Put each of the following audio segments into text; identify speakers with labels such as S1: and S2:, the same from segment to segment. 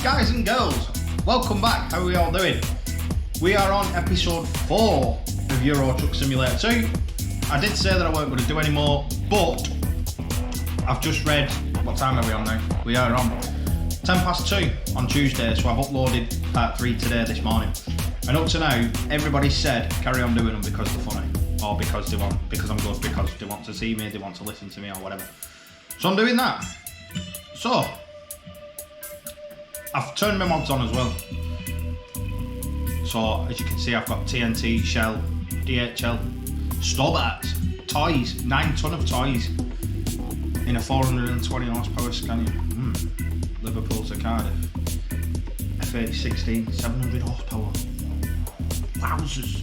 S1: Guys and girls, welcome back. How are we all doing? We are on episode 4 of Euro Truck Simulator 2. I did say that I weren't going to do any more, but I've just read, what time are we on now? We are on 2:10 on Tuesday, so I've uploaded part 3 today, this morning. And up to now, everybody said carry on doing them because they're funny, or because I'm good, because they want to see me, they want to listen to me, or whatever. So I'm doing that. So I've turned my mods on as well. So as you can see, I've got TNT, Shell, DHL, Stobarts, toys, 9 ton of toys in a 420 horsepower Scania. Liverpool to Cardiff, F8016, 700 horsepower. Wowzers.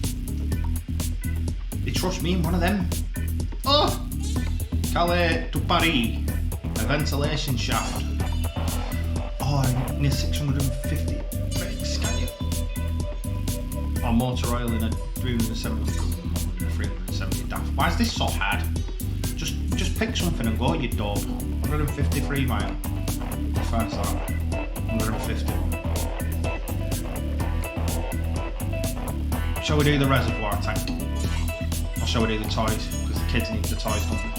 S1: They trust me in one of them. Oh! Calais to Paris, a ventilation shaft. Oh, near 650 brake Scania. Or motor oil in a 370 DAF. Why is this so hard? Just pick something and go, you dope. 153 mile. How far is that? 150. Shall we do the reservoir tank? Or shall we do the toys? Because the kids need the toys, don't they?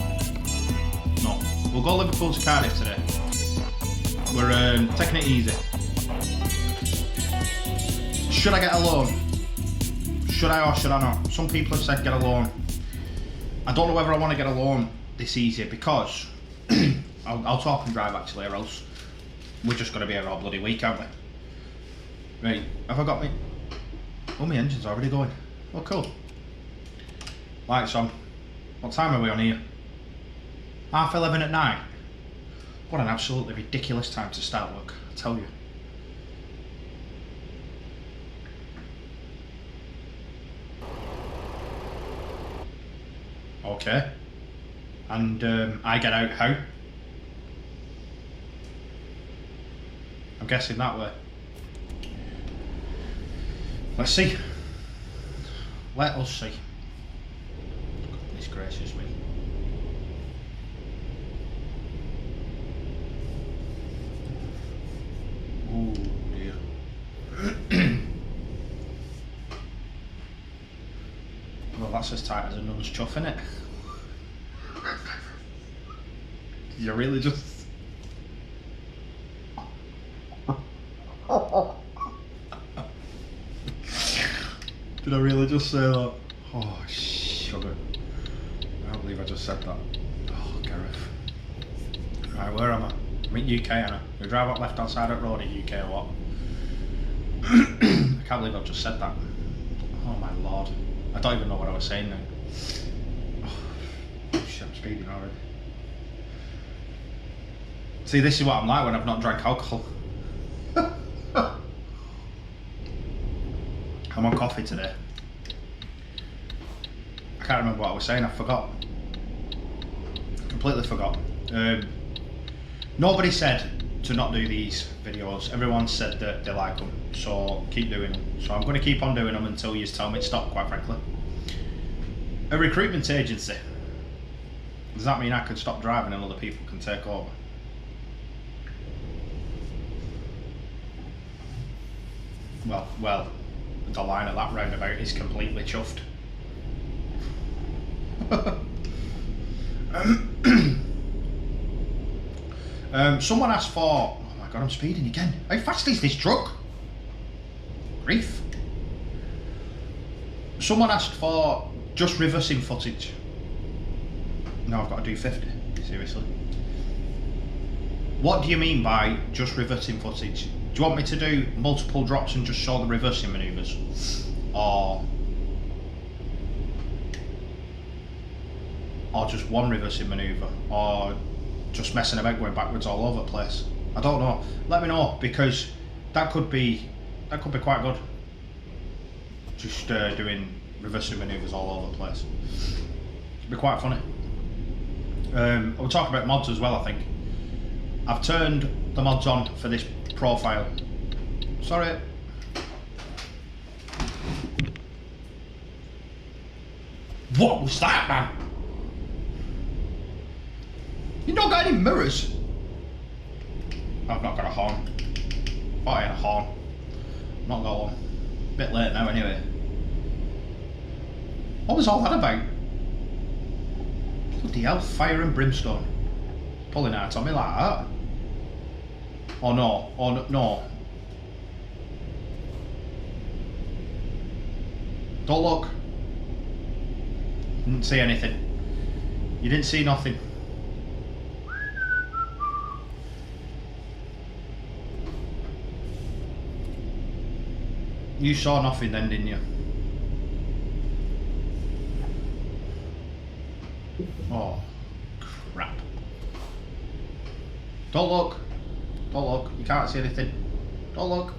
S1: No. We'll go Liverpool to Cardiff today. We're taking it easy. Should I get a loan? Should I or should I not? Some people have said get a loan. I don't know whether I want to get a loan this easy because I'll talk and drive actually, or else we're just going to be here all bloody week, aren't we? Right, have I got me? Oh, my engine's already going. Oh, cool. Lights on. What time are we on here? 11:30 at night. What an absolutely ridiculous time to start work, I tell you. Okay. And I get out how? I'm guessing that way. Let's see. Let us see. Goodness gracious me. Oh dear. Well, that's as tight as a nun's chuff, innit? You really just... Did I really just say that? Oh, sugar. I can't believe I just said that. Oh, Gareth. Right, where am I? I'm in UK, Anna. We drive up left hand side of the road in UK or what? I can't believe I've just said that. Oh my lord. I don't even know what I was saying now. Oh, shit, I'm speeding already. See, this is what I'm like when I've not drank alcohol. I'm on coffee today. I can't remember what I was saying, I forgot. Completely forgot. Nobody said to not do these videos. Everyone said that they like them, so keep doing them. So I'm going to keep on doing them until you tell me to stop, quite frankly. A recruitment agency. Does that mean I can stop driving and other people can take over? Well, the line of that roundabout is completely chuffed. Someone asked for... Oh my god, I'm speeding again. How fast is this truck? Grief. Someone asked for just reversing footage. No, I've got to do 50. Seriously. What do you mean by just reversing footage? Do you want me to do multiple drops and just show the reversing manoeuvres? Or just one reversing manoeuvre? Or just messing about going backwards all over the place? I don't know. Let me know, because that could be quite good. Just doing reversing manoeuvres all over the place. It'd be quite funny. We'll talk about mods as well, I think. I've turned the mods on for this profile. Sorry. What was that, man? You not got any mirrors? I've not got a horn. Thought I had a horn. Not got one. Bit late now anyway. What was all that about? Bloody hell, fire and brimstone. Pulling out on me like that. Oh no, oh no, no. Don't look. Didn't see anything. You didn't see nothing. You saw nothing then, didn't you? Oh, crap. Don't look. Don't look. You can't see anything. Don't look.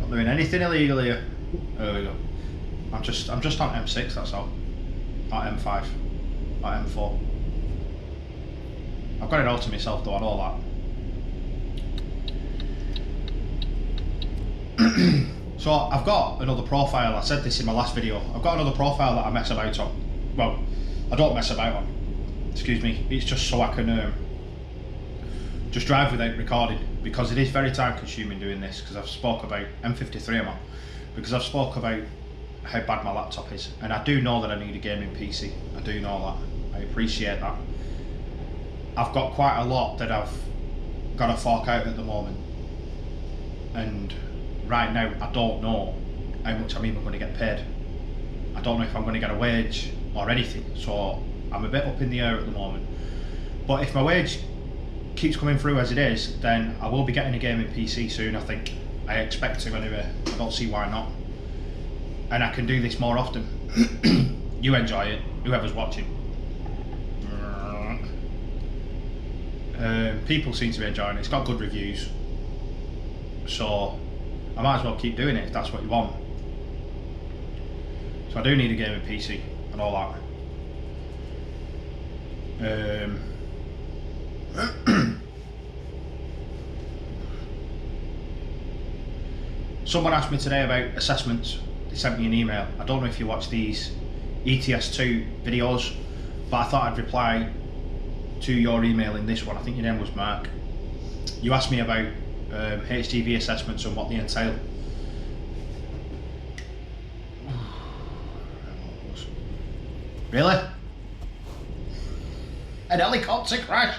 S1: Not doing anything illegal here. There we go. I'm just on M6, that's all. Not M5. Not M4. I've got it all to myself though, I know that. So I've got another profile, I said this in my last video, I've got another profile that I mess about on. Well, I don't mess about on, excuse me, it's just so I can just drive without recording, because it is very time consuming doing this, because I've spoke about, M53 I'm on, because I've spoke about how bad my laptop is, and I do know that I need a gaming PC, I do know that, I appreciate that. I've got quite a lot that I've got to fork out at the moment, and right now I don't know how much I'm even going to get paid. I don't know if I'm going to get a wage or anything, so I'm a bit up in the air at the moment. But if my wage keeps coming through as it is, then I will be getting a gaming PC soon, I think. I expect to anyway, I don't see why not. And I can do this more often. You enjoy it, whoever's watching. People seem to be enjoying it, it's got good reviews. So I might as well keep doing it if that's what you want. So I do need a gaming PC and all that. Someone asked me today about assessments. They sent me an email. I don't know if you watch these ETS2 videos, but I thought I'd reply to your email in this one. I think your name was Mark. You asked me about HGV assessments and what they entail. Really? An helicopter crash?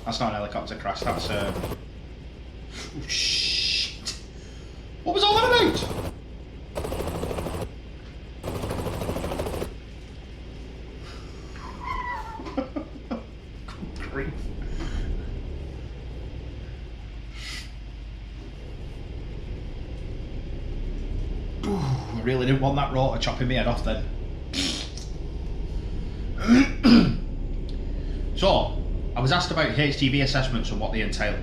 S1: That's not an helicopter crash, that's oh, shit. What was all that about? Good grief. I really didn't want that rotor chopping my head off then. So, I was asked about HGV assessments and what they entail.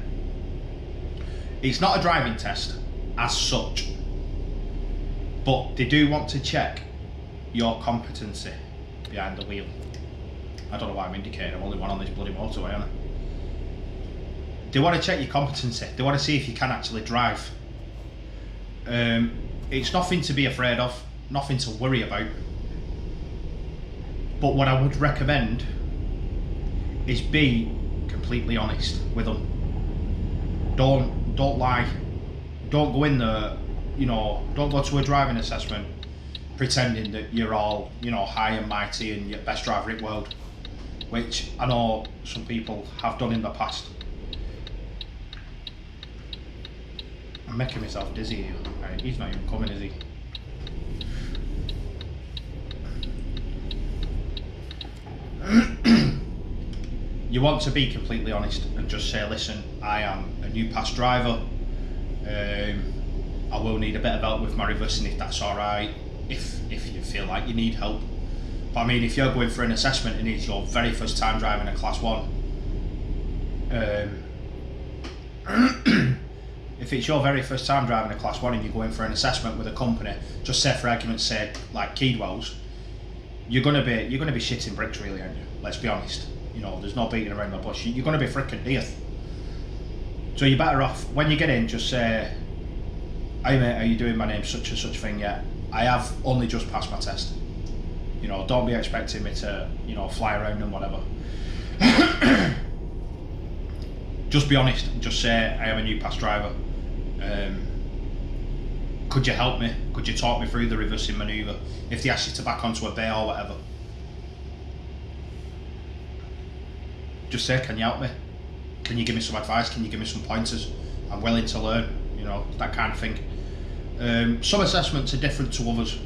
S1: It's not a driving test as such, but they do want to check your competency behind the wheel. I don't know why I'm indicating, I'm only one on this bloody motorway, aren't I? They want to check your competency, they want to see if you can actually drive. It's nothing to be afraid of, nothing to worry about. But what I would recommend is be completely honest with them. Don't lie. Don't go in there, you know, don't go to a driving assessment pretending that you're all, you know, high and mighty and you're best driver in the world, which I know some people have done in the past. I'm making myself dizzy here. Right, he's not even coming, is he? You want to be completely honest and just say, listen, I am a new past driver, I will need a bit of help with my reversing if that's alright, if you feel like you need help. But I mean, if you're going for an assessment and it's your very first time driving a class 1, if it's your very first time driving a class 1 and you're going for an assessment with a company, just say for argument's sake, like Keedwell's, you're gonna be shitting bricks really, aren't you? Let's be honest. You know, there's no beating around the bush. You're gonna be fricking death. So you're better off when you get in, just say, "Hey mate, are you doing my name such and such thing yet? I have only just passed my test." You know, don't be expecting me to, you know, fly around and whatever. just be honest. Just say, I am a new pass driver. Could you help me? Could you talk me through the reversing manoeuvre? If they ask you to back onto a bay or whatever. Just say, can you help me? Can you give me some advice? Can you give me some pointers? I'm willing to learn, you know, that kind of thing. Some assessments are different to others.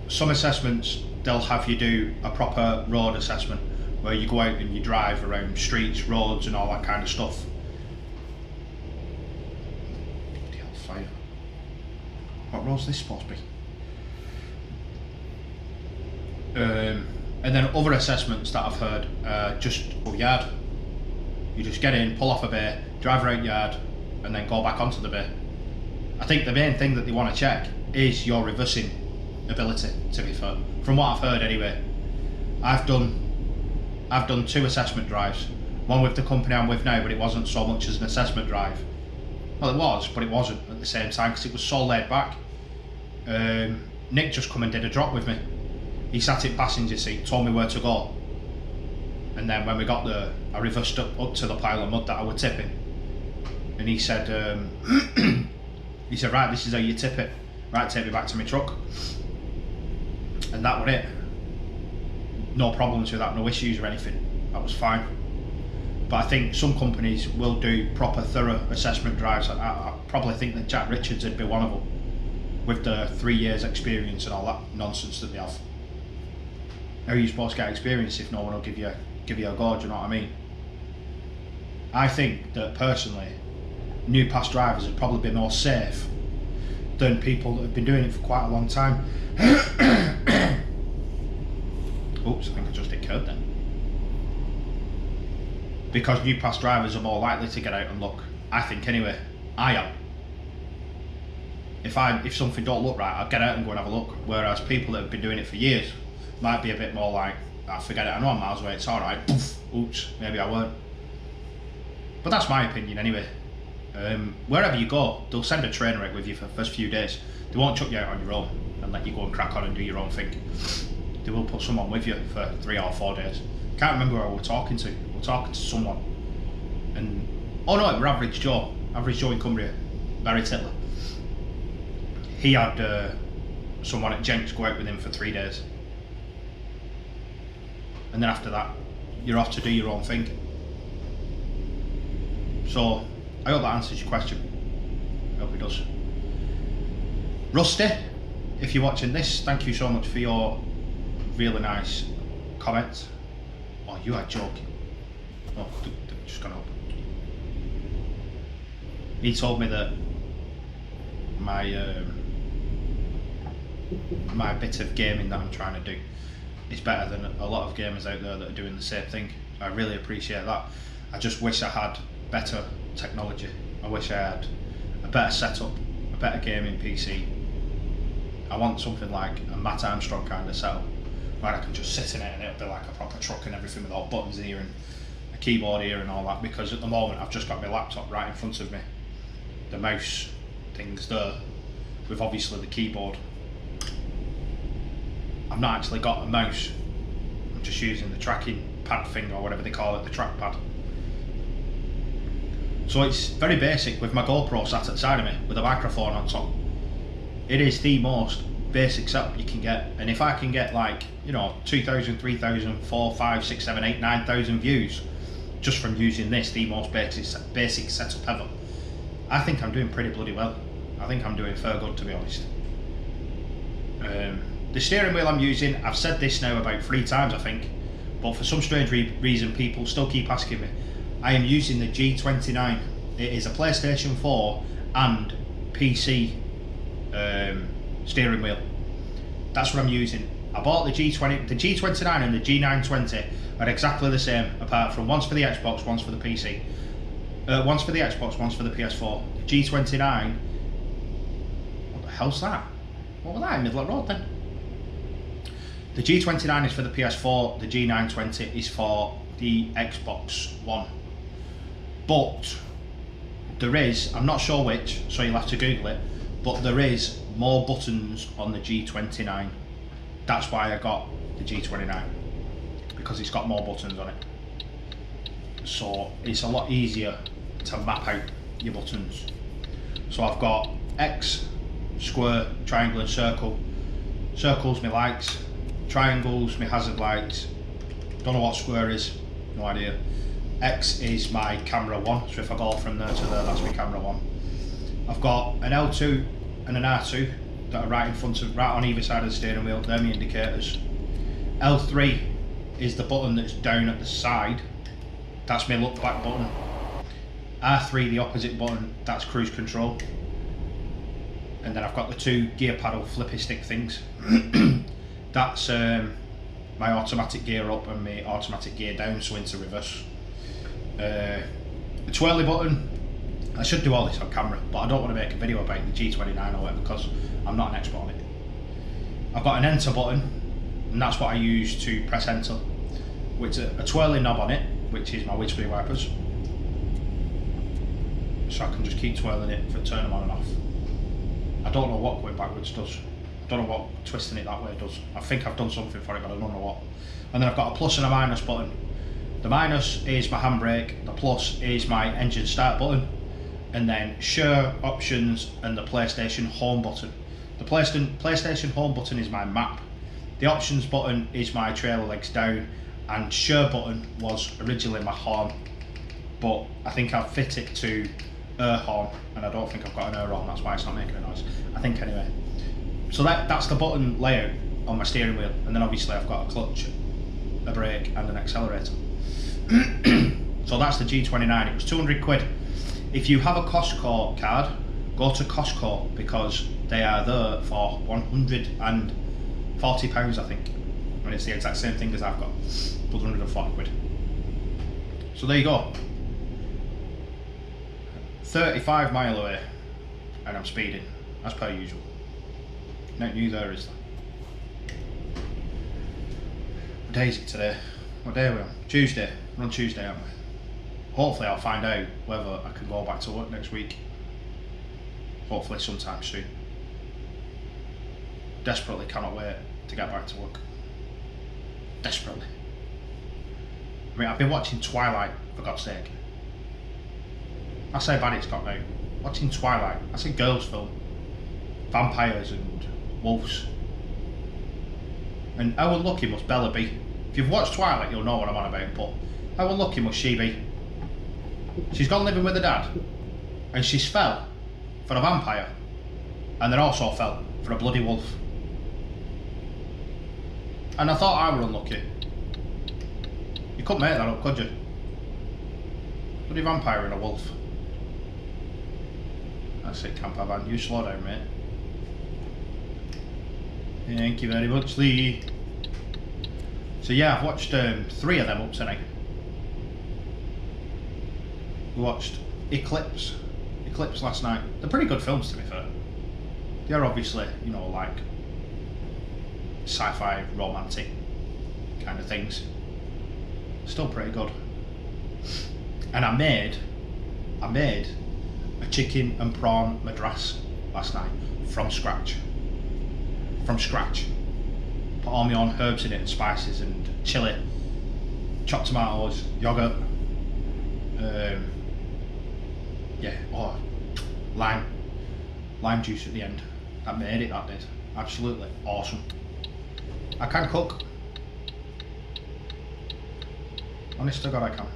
S1: Some assessments, they'll have you do a proper road assessment where you go out and you drive around streets, roads and all that kind of stuff. Bloody hell, fire. What road's this supposed to be? And then other assessments that I've heard, just go yard. You just get in, pull off a bay, drive around yard, and then go back onto the bay. I think the main thing that they want to check is your reversing ability, to be fair. From what I've heard anyway. I've done 2 assessment drives. One with the company I'm with now, but it wasn't so much as an assessment drive. Well, it was, but it wasn't at the same time because it was so laid back. Nick just come and did a drop with me. He sat in passenger seat, told me where to go. And then when we got there, I reversed up to the pile of mud that I was tipping. And he said, right, this is how you tip it. Right, take me back to my truck. And that was it. No problems with that, no issues or anything. That was fine. But I think some companies will do proper thorough assessment drives. I probably think that Jack Richards would be one of them, with the 3 years experience and all that nonsense that they have. How are you supposed to get experience if no one will give you a go, do you know what I mean? I think that personally, new pass drivers would probably be more safe than people that have been doing it for quite a long time. Oops, I think I just hit curb then. Because new pass drivers are more likely to get out and look. I think anyway. I am. If something don't look right, I'll get out and go and have a look. Whereas people that have been doing it for years might be a bit more like, forget it, I know I'm miles away, it's alright. Oops, maybe I won't. But that's my opinion anyway. Wherever you go, they'll send a trainer out with you for the first few days. They won't chuck you out on your own and let you go and crack on and do your own thing. They will put someone with you for 3 or 4 days. Can't remember who we were talking to. We were talking to someone. And oh no, it were Average Joe in Cumbria, Barry Titler. He had someone at Jenks go out with him for 3 days. And then after that, you're off to do your own thing. So, I hope that answers your question. I hope it does. Rusty, if you're watching this, thank you so much for your really nice comments. Oh, you are joking. Oh, they've just gone up. He told me that my bit of gaming that I'm trying to do is better than a lot of gamers out there that are doing the same thing. I really appreciate that. I just wish I had better technology. I wish I had a better setup, a better gaming PC. I want something like a Matt Armstrong kind of setup, where I can just sit in it and it'll be like a proper truck and everything with all buttons here and a keyboard here and all that, because at the moment I've just got my laptop right in front of me. The mouse thing's there, with obviously the keyboard. I've not actually got a mouse, I'm just using the tracking pad thing or whatever they call it, the trackpad. So it's very basic with my GoPro sat at the side of me with a microphone on top. It is the most basic setup you can get, and if I can get like, you know, 2,000, 3,000, 4, 5, 6, 7, 8, 9,000 views just from using this, the most basic setup ever, I think I'm doing pretty bloody well. I think I'm doing fair good, to be honest. The steering wheel I'm using, I've said this now about 3 times I think, but for some strange reason people still keep asking me. I am using the G29. It is a PlayStation 4 and PC steering wheel. That's what I'm using. I bought the G29 and the G920 are exactly the same, apart from one's for the Xbox, one's for the PC. One's for the Xbox, one's for the PS4. The G29, what the hell's that? What was that in middle of the road then? The G29 is for the PS4, the G920 is for the Xbox One. But there is, I'm not sure which, so you'll have to Google it, but there is more buttons on the G29. That's why I got the G29, because it's got more buttons on it. so it's a lot easier to map out your buttons. So I've got X, square, triangle and circle. Circles my lights, triangles my hazard lights. Don't know what square is, no idea. X is my camera 1, so if I go from there to there, that's my camera 1. I've got an L2 and an R2 that are right on either side of the steering wheel. They're my indicators. L3 is the button that's down at the side. That's my look back button. R3, the opposite button, that's cruise control. And then I've got the 2 gear paddle flippy stick things. That's my automatic gear up and my automatic gear down, so into reverse. The twirly button, I should do all this on camera, but I don't want to make a video about the G29 or whatever because I'm not an expert on it. I've got an enter button, and that's what I use to press enter, with a twirling knob on it, which is my windscreen wipers. So I can just keep twirling it for turn them on and off. I don't know what going backwards does. I don't know what twisting it that way does. I think I've done something for it, but I don't know what. And then I've got a plus and a minus button. The minus is my handbrake, the plus is my engine start button, and then share, options, and the PlayStation home button. The PlayStation home button is my map. The options button is my trailer legs down, and share button was originally my horn, but I think I've fit it to air horn, and I don't think I've got an air horn, that's why it's not making a noise, I think anyway. So that's the button layout on my steering wheel, and then obviously I've got a clutch, a brake and an accelerator. So that's the G29, it was 200 quid. If you have a Costco card, go to Costco because they are there for £140 I think, and it's the exact same thing as I've got, but 140 quid. So there you go. 35 mile away and I'm speeding as per usual. Nothing new there, is there? What day is it today? What day are we on? Tuesday. We're on Tuesday, aren't we? Hopefully I'll find out whether I can go back to work next week. Hopefully sometime soon. Desperately cannot wait to get back to work. Desperately. I mean, I've been watching Twilight, for God's sake. I say bad it's got now. Watching Twilight, that's a girls' film. Vampires and wolves. And how unlucky must Bella be? If you've watched Twilight, you'll know what I'm on about, but how unlucky must she be? She's gone living with her dad, and she's fell for a vampire, and then also fell for a bloody wolf. And I thought I were unlucky. You couldn't make that up, could you? Bloody vampire and a wolf. That's it, camper van. You slow down, mate. Thank you very much, Lee. So yeah, I've watched 3 of them up tonight. We watched Eclipse last night. They're pretty good films, to be fair. They're obviously, you know, like sci-fi, romantic kind of things. Still pretty good. And I made a chicken and prawn madras last night from scratch. Put all my own herbs in it and spices and chilli, chopped tomatoes, yogurt, lime juice at the end. That made it, that did. Absolutely awesome. I can cook. Honest to God, I can.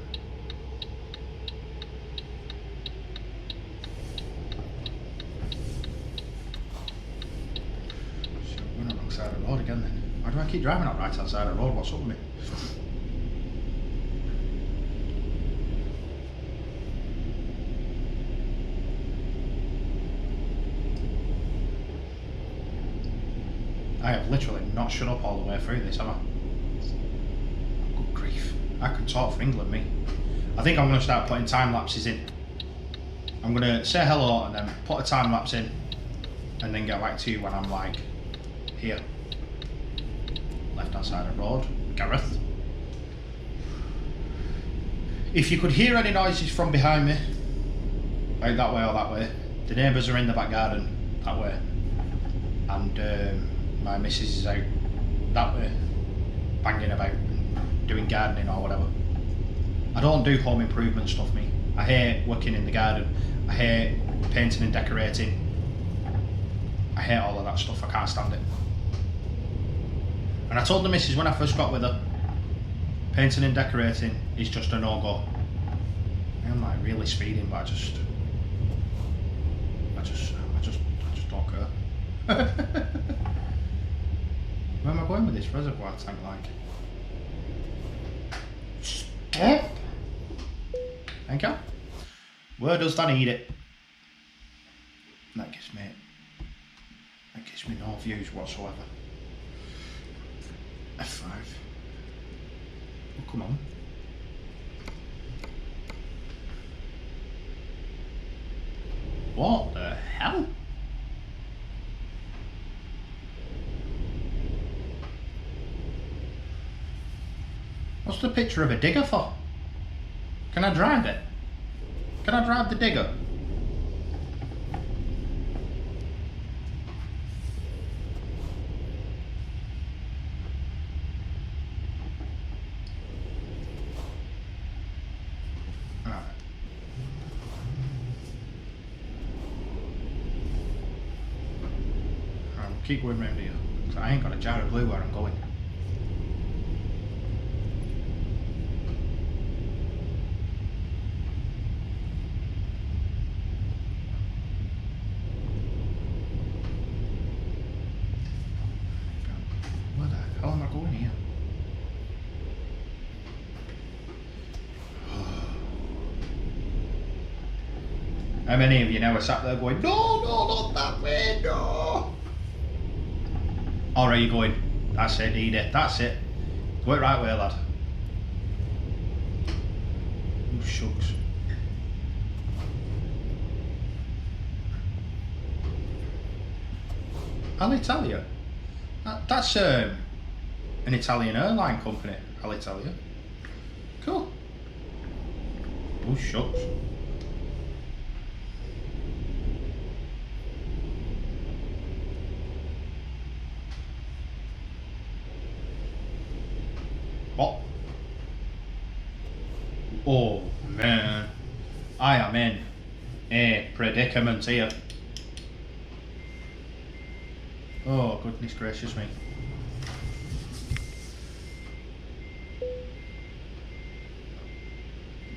S1: So we're on the wrong side of the road again then. Why do I keep driving on the right hand side of the road? What's up with me? I have literally not shut up all the way through this, have I? Good grief. I could talk for England, me. I think I'm going to start putting time lapses in. I'm going to say hello and then put a time lapse in and then get back to you when I'm like here. Left hand side of the road. Gareth. If you could hear any noises from behind me, like that way or that way, the neighbours are in the back garden that way. And my missus is out that way, banging about, doing gardening or whatever. I don't do home improvement stuff, me. I hate working in the garden. I hate painting and decorating. I hate all of that stuff. I can't stand it. And I told the missus when I first got with her, painting and decorating is just a no-go. I'm like really speeding, but I just don't care. Where am I going with this reservoir tank like? Stop! Thank you. Where does that need it? That gives me no views whatsoever. F5. Oh, come on. What the hell? What's the picture of a digger for? Can I drive it? Can I drive the digger? Alright. I'll keep going round here, because I ain't got a jar of glue where I'm going. How am I going here? How many of you now are sat there going, no, not that way, no? Alright, you're going. That's it, Deady. That's it. Go it right way, lad. Oh, shucks. Alitalia? That's an Italian airline company, Alitalia. Cool. Oh, shucks. What? Oh, man. I am in a predicament here. Oh, goodness gracious me.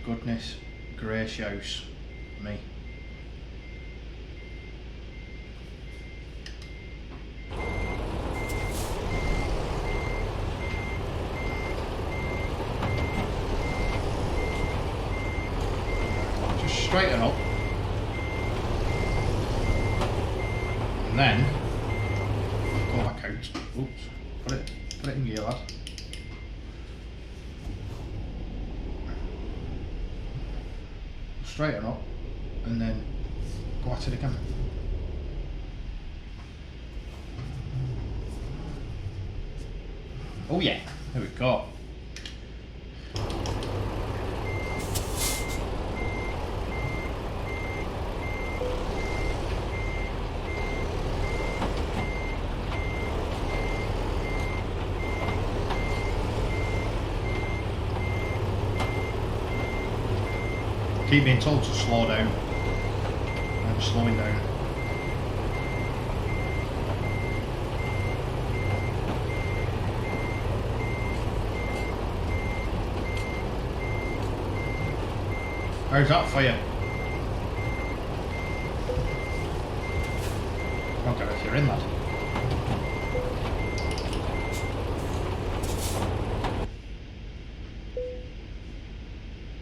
S1: Goodness gracious me. Just straighten up. And then go back out. Oops. Put it in gear, lad. Straighten up and then go at it again. Oh yeah, there we go. Keep being told to slow down. I'm slowing down. How's that for you? Don't get if you're in, lad.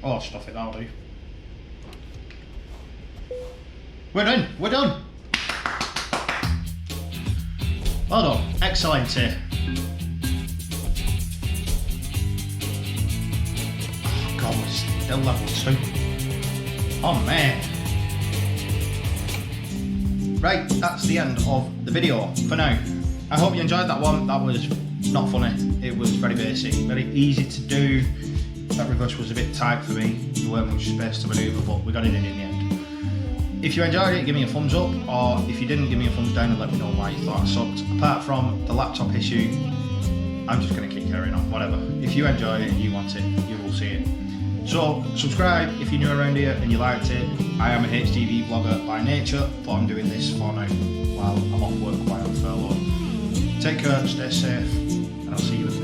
S1: Oh, stuff it, that'll do. We're in, we're done. Well done, excellent. Oh God, we're still level 2. Oh man. Right, that's the end of the video for now. I hope you enjoyed that one. That was not funny. It was very basic, very easy to do. That reverse was a bit tight for me. There weren't much space to manoeuvre, but we got it in the end. If you enjoyed it, give me a thumbs up, or if you didn't, give me a thumbs down and let me know why you thought I sucked. Apart from the laptop issue, I'm just going to keep carrying on, whatever. If you enjoy it and you want it, you will see it. So subscribe if you're new around here and you liked it. I am a HGV vlogger by nature, but I'm doing this for now while I'm off work, while I'm furloughed. Take care, stay safe, and I'll see you in the